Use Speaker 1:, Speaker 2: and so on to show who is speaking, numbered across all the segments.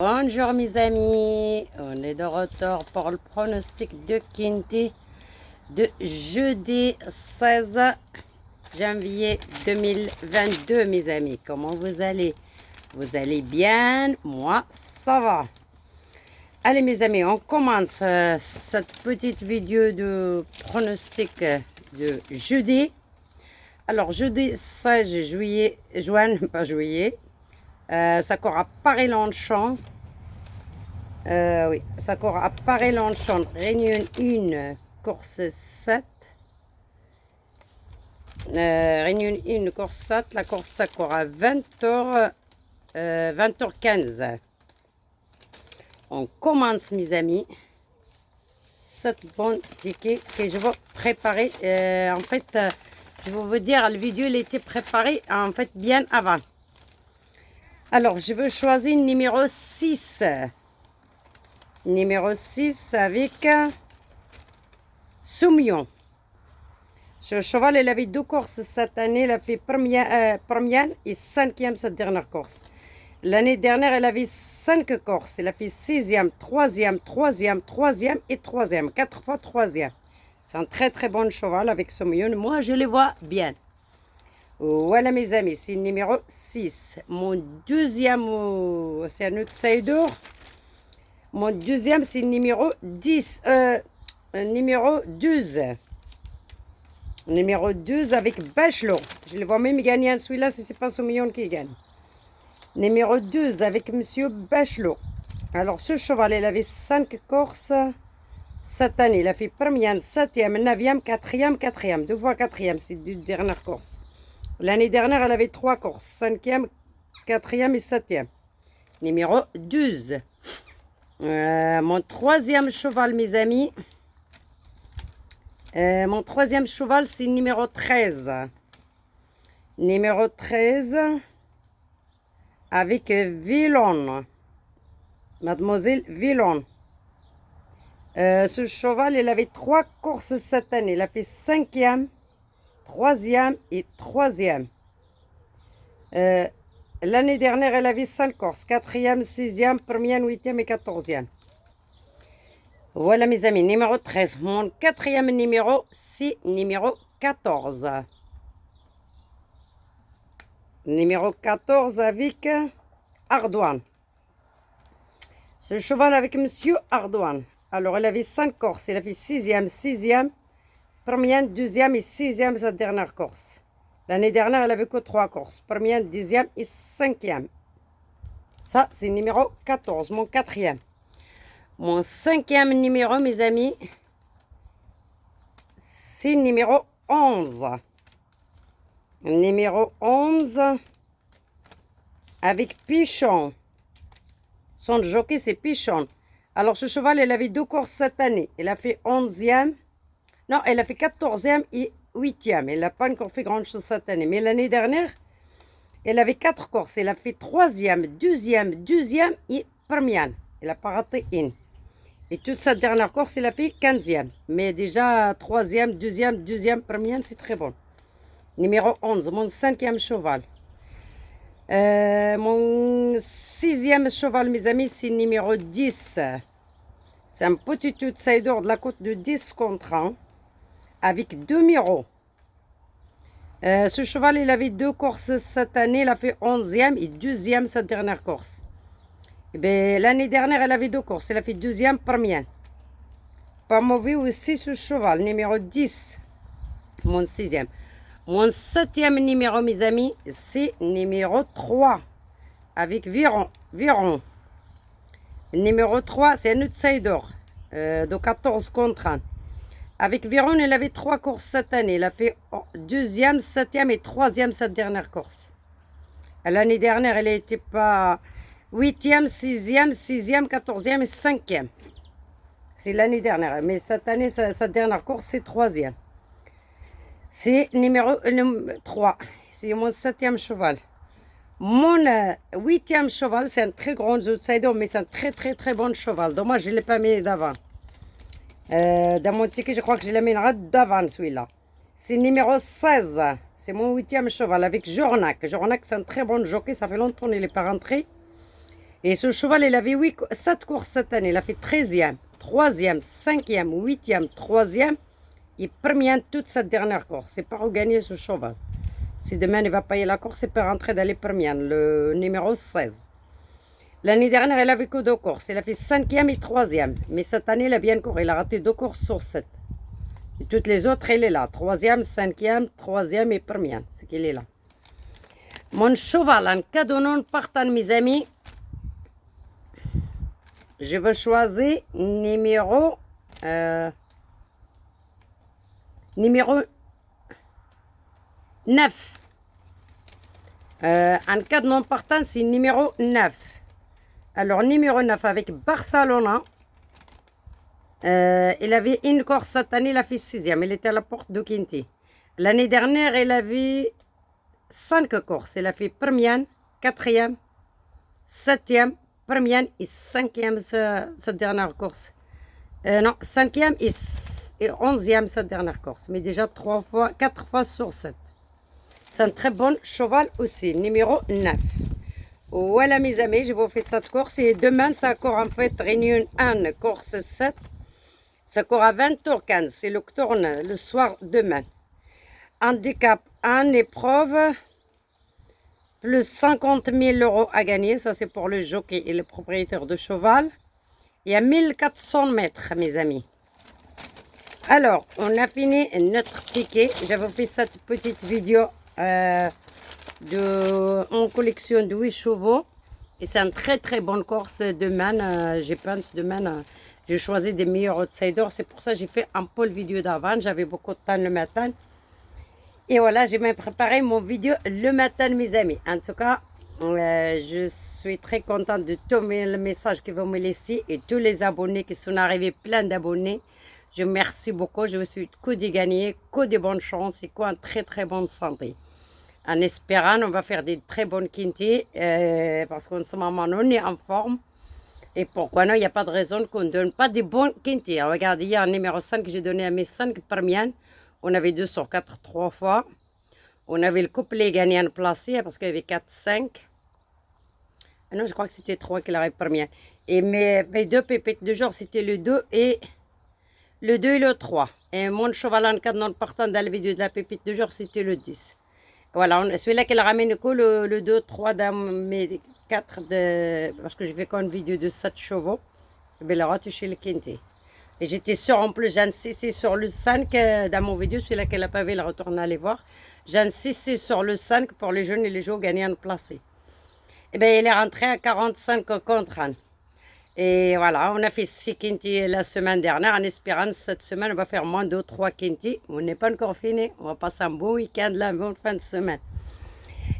Speaker 1: Bonjour mes amis, on est de retour pour le pronostic de Kinty de jeudi 16 janvier 2022 mes amis. Comment vous allez? Vous allez bien? Moi, ça va. Allez mes amis, on commence cette petite vidéo de pronostic de jeudi. Alors jeudi 16 juillet, pas juillet, ça court à Paris-Longchamp. Oui, ça court à Paris-Longchamp, Réunion 1, course 7. Réunion 1, course 7. La course, ça court à 20h, 20h15. On commence, mes amis, cette bonne ticket que je vais préparer. En fait, je vais vous dire, la vidéo, elle était préparée, en fait, bien avant. Alors, je veux choisir numéro 6. Numéro 6 avec Soumion. Ce cheval, il avait 2 courses cette année. Il a fait première et 5e cette dernière course. L'année dernière, il avait 5 courses. Il a fait 6e, 3e, 3e, 3e et 3e. 4 fois 3e. C'est un très très bon cheval avec Soumion. Moi, je le vois bien. Voilà mes amis, c'est le numéro 6. Mon deuxième, c'est un outsider. Mon deuxième, c'est le numéro 10. Numéro 12. Numéro 12 avec Bachelot. Je le vois même gagner celui-là si ce n'est pas Soumion qui gagne. Numéro 12 avec Monsieur Bachelot. Alors, ce cheval, il avait 5 courses cette année. Il a fait première, 7e, 9e, 4e, 4e. 2 fois 4e, c'est la dernière course. L'année dernière, elle avait 3 courses. 5e, 4e et 7e. Numéro 12. Mon troisième cheval, mes amis. Mon troisième cheval, c'est numéro 13. Numéro 13 avec Villon. Mademoiselle Villon. Ce cheval, il avait 3 courses cette année. Il a fait 5e, 3e et 3e. L'année dernière, elle avait 5 courses. 4e, 6e, 1er, 8e et 14e. Voilà mes amis, numéro 13. Mon quatrième numéro, c'est numéro 14. Numéro 14 avec Ardouane. Ce cheval avec Monsieur Ardouane. Alors, il avait 5 courses. Il a fait 6e, 6e, 1er, 2e et 6e sa dernière course. L'année dernière, elle avait que 3 courses. 1er, 10e et 5e. Ça, c'est numéro 14, mon quatrième. Mon 5e numéro, mes amis, c'est numéro 11. Numéro 11 avec Pichon. Son jockey, c'est Pichon. Alors, ce cheval, il avait 2 courses cette année. Il a fait 11e. Non, il a fait 14e et 8e. Il n'a pas encore fait grand-chose cette année. Mais l'année dernière, il avait 4 courses. Il a fait 3e, 2e, 2e et 1er. Il n'a pas raté une. Et toute sa dernière course, il a fait 15e. Mais déjà, 3e, 2e, 2e, 1er, c'est très bon. Numéro 11, mon 5e cheval. Mon 6e cheval, mes amis, c'est numéro 10. C'est un petit outsider de la côte de 10 contre 1 avec 2 miros. Ce cheval, il avait 2 courses cette année. Il a fait 11e et 12e sa dernière course. L'année dernière, elle avait 2 courses. Elle a fait 2e, 1er. Pas mauvais aussi ce cheval, numéro 10. Mon 6e. Mon 7e numéro, mes amis, c'est numéro 3. Avec Viron. Numéro 3, c'est un outsider de 14 contre 1. Avec Viron, il avait 3 courses cette année. Il a fait 2e, 7e et 3e cette dernière course. L'année dernière, elle n'était pas 8e, 6e, 6e, 14e et 5e. C'est l'année dernière. Mais cette année, sa dernière course, c'est 3e. C'est numéro 3. C'est mon 7e cheval. Mon 8e cheval, c'est un très grand outsider, mais c'est un très très très bon cheval. Dommage, je ne l'ai pas mis d'avant. Dans mon ticket, je crois que je l'ai mis d'avant celui-là. C'est numéro 16. C'est mon 8e cheval avec Jornac. Jornac, c'est un très bon jockey. Ça fait longtemps qu'il n'est pas rentré. Et ce cheval, il avait 7 courses cette année. Il a fait 13e, 3e, 5e, 8e, 3e et première toute cette dernière course. C'est pas regagner ce cheval. Si demain il va payer la course, il peut rentrer dans les premières, le numéro 16. L'année dernière, il avait que 2 courses. Il a fait 5e et 3e. Mais cette année, il a bien couru. Il a raté 2 courses sur 7. Et toutes les autres, il est là. 3e, 5e, 3e et première. C'est qu'il est là. Mon cheval en cadeau non partant, mes amis. Je vais choisir numéro 9. En cas de non partant, c'est numéro 9. Alors, numéro 9 avec Barcelona. Il avait une course cette année, il a fait 6e. Il était à la porte de Quinty. L'année dernière, il avait 5 courses. Il a fait première, 4e, 7e, première et 5e cette dernière course. Non, 5e et 11e cette dernière course. Mais déjà 4 fois sur 7. C'est un très bon cheval aussi, numéro 9. Voilà mes amis, je vous fais cette course. Et demain, ça court en fait Réunion 1, course 7. Ça court à 20h15. C'est le tourne le soir demain. Handicap 1 épreuve. Plus 50 000 € à gagner. Ça, c'est pour le jockey et le propriétaire de cheval. Il y a 1400 mètres, mes amis. Alors, on a fini notre ticket. J'avais fait cette petite vidéo en collection de 8 chevaux. Et c'est une très très bonne course demain. Je pense demain, j'ai choisi des meilleurs outsiders. C'est pour ça que j'ai fait un peu de vidéo d'avant. J'avais beaucoup de temps le matin. Et voilà, j'ai même préparé mon vidéo le matin, mes amis. En tout cas, je suis très contente de tous les messages que vous me laissez et tous les abonnés qui sont arrivés, plein d'abonnés. Je vous remercie beaucoup. Je vous souhaite que de gagner, que de bonnes chances et qu'en très très bonne santé. En espérant, on va faire des très bonnes quintés parce qu'en ce moment, on est en forme. Et pourquoi non, il n'y a pas de raison qu'on ne donne pas des bons quintés. Regardez, hier, numéro 5 que j'ai donné à mes 5 premières. On avait 2 sur 4, 3 fois. On avait le couplet gagnant placé parce qu'il y avait 4, 5. Ah non, je crois que c'était 3 qui l'avaient première. Et mes 2 pépites de jour, c'était le 2 et le 3. Et mon cheval en cadre non partant dans la vidéo de la pépite de jour, c'était le 10. Voilà, celui-là qui a ramené le 2, 3 dans mes 4 parce que j'ai fait quand une vidéo de 7 chevaux. Je vais le retoucher le quinté. Et j'étais sûre, en plus, j'insistais sur le 5 dans mon vidéo, celui-là qu'elle n'a pas vu, elle retourne aller voir. J'insistais sur le 5 pour les jeunes et les jours gagnants placés. Et bien, il est rentré à 45 contre 1. Et voilà, on a fait 6 quintés la semaine dernière. En espérant cette semaine, on va faire moins de 3 quintés. On n'est pas encore fini. On va passer un beau week-end, là, une bonne fin de semaine.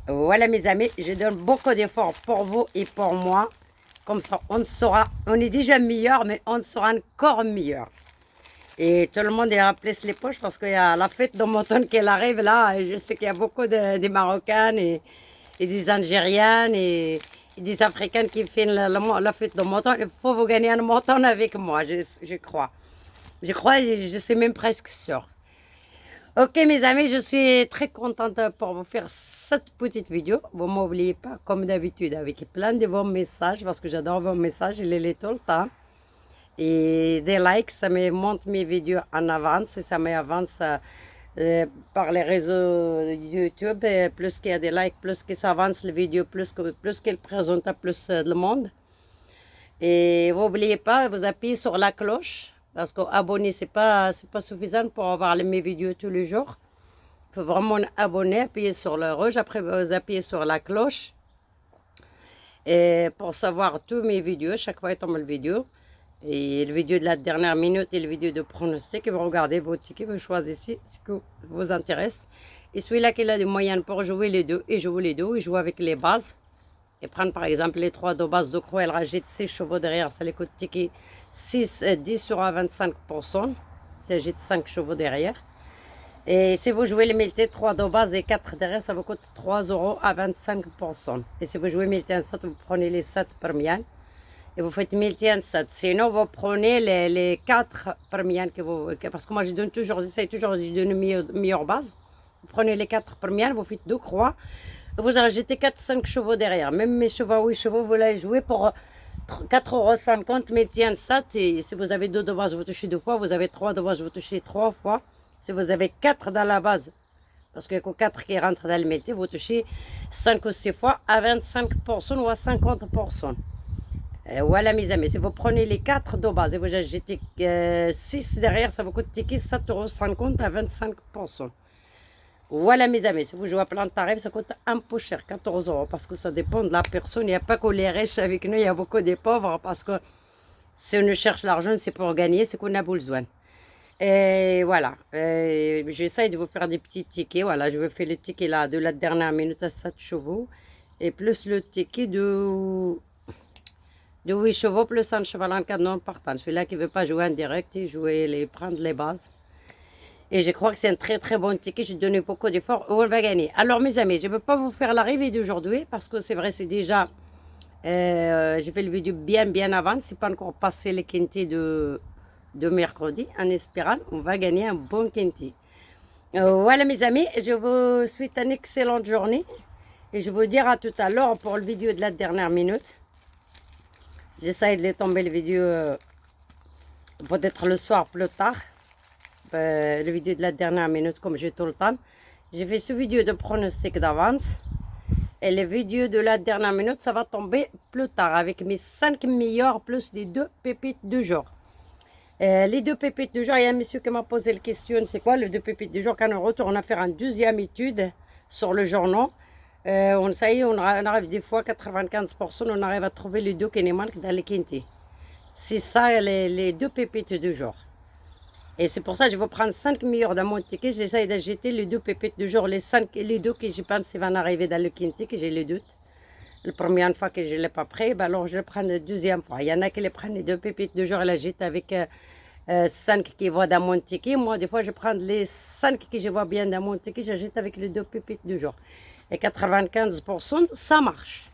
Speaker 1: Voilà, mes amis, je donne beaucoup d'efforts pour vous et pour moi. Comme ça, on est déjà meilleur, mais on sera encore meilleur. Et tout le monde est rappelé les poches parce qu'il y a la fête de montagne qui arrive là. Et je sais qu'il y a beaucoup de Marocaines et des Algériennes et des Africaines qui font la fête de montagne. Il faut vous gagner un montagne avec moi, je crois. Je crois, je suis même presque sûre. Ok mes amis, je suis très contente pour vous faire cette petite vidéo. Vous ne m'oubliez pas, comme d'habitude, avec plein de vos messages, parce que j'adore vos messages, je les lis tout le temps. Et des likes, ça me monte mes vidéos en avance, et ça m'avance par les réseaux YouTube. Et plus qu'il y a des likes, plus que ça avance les vidéos, plus qu'elle présente à plus de monde. Et vous n'oubliez pas, vous appuyez sur la cloche. Parce qu'abonner, ce n'est pas suffisant pour avoir mes vidéos tous les jours. Il faut vraiment abonner, appuyer sur le rouge. Après, vous appuyez sur la cloche. Et pour savoir tous mes vidéos, chaque fois il tombe une vidéo. Et les vidéos de la dernière minute et les vidéos de pronostic. Et vous regardez vos tickets, vous choisissez ce qui vous intéresse. Et celui-là qui a des moyens pour jouer les deux, et jouer les deux, et jouer avec les bases. Et prendre par exemple les 3 de base de croix, elle rajoute 6 chevaux derrière, ça les coûte ticket 10 sera à 25%. Ça jette 5 chevaux derrière. Et si vous jouez les multi 3 de base et 4 derrière, ça vous coûte 3 € à 25%. Et si vous jouez multi en 7, vous prenez les 7 premières et vous faites multi en 7. Sinon, vous prenez les 4 premières parce que moi je donne toujours, j'essaie toujours de donner une meilleure base. Vous prenez les 4 premières, vous faites 2 croix. Vous rajoutez 4-5 chevaux derrière. Même mes chevaux à 8 chevaux, vous les jouez pour 4,50 €, mais tiens, ça, si vous avez 2 de base, vous touchez 2 fois. Vous avez 3 de base, vous touchez 3 fois. Si vous avez 4 dans la base, parce qu'il y a 4 qui rentrent dans le métier, vous touchez 5 ou 6 fois à 25% ou à 50%. Voilà mes amis, si vous prenez les 4 de base et vous ajoutez 6 derrière, ça vous coûte 7,50 € à 25%. Voilà mes amis, si vous jouez à plein de tarifs, ça coûte un peu cher, 14 € parce que ça dépend de la personne. Il n'y a pas que les riches avec nous, il y a beaucoup de pauvres parce que si on cherche l'argent, c'est pour gagner, c'est qu'on a besoin. Et voilà, j'essaye de vous faire des petits tickets. Voilà, je vous fais le ticket là de la dernière minute à 7 chevaux et plus le ticket de 8 chevaux plus un cheval en cas non partant. Celui-là qui ne veut pas jouer en direct, il prendre les bases. Et je crois que c'est un très très bon ticket. J'ai donné beaucoup d'efforts où on va gagner. Alors mes amis, je ne peux pas vous faire l'arrivée d'aujourd'hui parce que c'est vrai, c'est déjà... j'ai fait le vidéo bien avant. C'est pas encore passé le quintet de mercredi. En espérant, on va gagner un bon quintet. Voilà mes amis, je vous souhaite une excellente journée. Et je vous dire à tout à l'heure pour le vidéo de la dernière minute. J'essaie de les tomber le vidéo peut-être le soir plus tard. Le vidéo de la dernière minute comme j'ai tout le temps. J'ai fait ce vidéo de pronostic d'avance. Et le vidéo de la dernière minute, ça va tomber plus tard avec mes 5 meilleurs plus les 2 pépites du jour. Les 2 pépites du jour, il y a un monsieur qui m'a posé la question, c'est quoi les 2 pépites du jour? Quand on retourne à faire une deuxième étude sur le journal, ça y est, on arrive des fois 95%, on arrive à trouver les 2 qui nous manquent dans les quintés. C'est ça les 2 pépites du jour. Et c'est pour ça que je vais prendre 5 meilleurs dans mon ticket. J'essaie d'ajouter les 2 pépites du jour, les 2 que je pense vont arriver dans le quintet, que j'ai les doutes. La première fois que je ne l'ai pas pris, ben alors je le prends la deuxième fois. Il y en a qui les prennent les 2 pépites du jour et l'ajoutent avec 5 qui vont dans mon ticket. Moi, des fois, je prends les 5 que je vois bien dans mon ticket, j'ajoute avec les 2 pépites du jour. Et 95%, ça marche.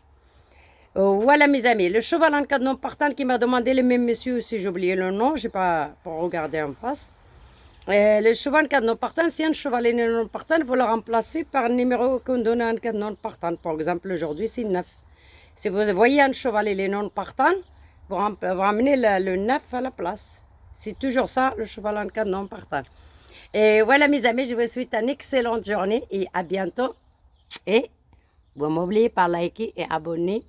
Speaker 1: Voilà mes amis, le cheval en cas de non partant qui m'a demandé, le même monsieur aussi, j'ai oublié le nom, je n'ai pas pour regarder en face. Le cheval en cas de non partant, si un cheval est non partant, il faut le remplacer par un numéro qu'on donne en cas de non partant. Par exemple, aujourd'hui, c'est 9. Si vous voyez un cheval et les non partant, vous ramenez le 9 à la place. C'est toujours ça, le cheval en cas de non partant. Et voilà mes amis, je vous souhaite une excellente journée et à bientôt. Et vous m'oubliez pas liker et abonner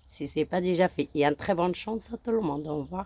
Speaker 1: si ce n'est pas déjà fait. Et une très bonne chance à tout le monde. Au revoir.